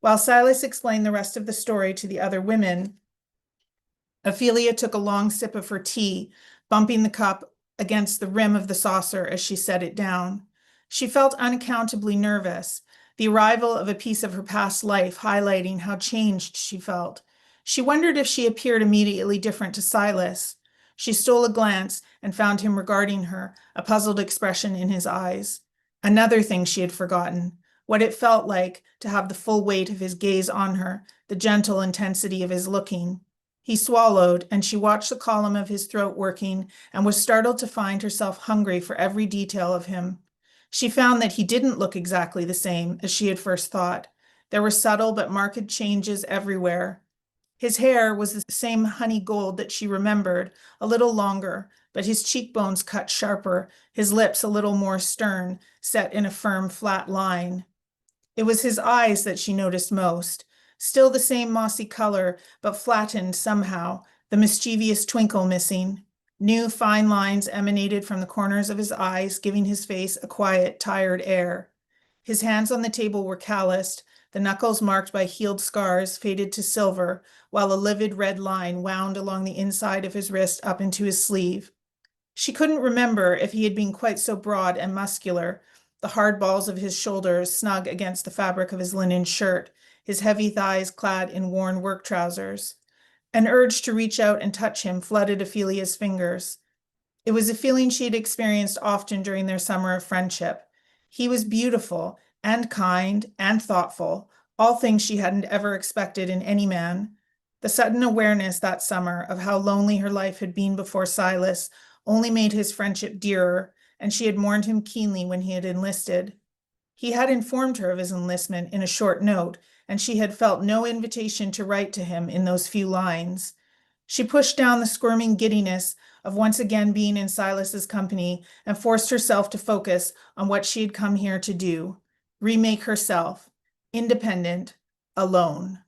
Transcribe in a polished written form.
While Silas explained the rest of the story to the other women, Ophelia took a long sip of her tea, bumping the cup against the rim of the saucer as she set it down. She felt unaccountably nervous, the arrival of a piece of her past life highlighting how changed she felt. She wondered if she appeared immediately different to Silas. She stole a glance and found him regarding her, a puzzled expression in his eyes. Another thing she had forgotten, what it felt like to have the full weight of his gaze on her, the gentle intensity of his looking. He swallowed, and she watched the column of his throat working and was startled to find herself hungry for every detail of him. She found that he didn't look exactly the same as she had first thought. There were subtle but marked changes everywhere. His hair was the same honey gold that she remembered, a little longer, but his cheekbones cut sharper, his lips a little more stern, set in a firm, flat line. It was his eyes that she noticed most, still the same mossy color, but flattened somehow, the mischievous twinkle missing. New fine lines emanated from the corners of his eyes, giving his face a quiet, tired air. His hands on the table were calloused, the knuckles marked by healed scars faded to silver, while a livid red line wound along the inside of his wrist up into his sleeve. She couldn't remember if he had been quite so broad and muscular, the hard balls of his shoulders snug against the fabric of his linen shirt, his heavy thighs clad in worn work trousers. An urge to reach out and touch him flooded Ophelia's fingers. It was a feeling she had experienced often during their summer of friendship. He was beautiful and kind and thoughtful, all things she hadn't ever expected in any man. The sudden awareness that summer of how lonely her life had been before Silas only made his friendship dearer, and she had mourned him keenly when he had enlisted. He had informed her of his enlistment in a short note, and she had felt no invitation to write to him in those few lines. She pushed down the squirming giddiness of once again being in Silas's company and forced herself to focus on what she had come here to do, remake herself, independent, alone.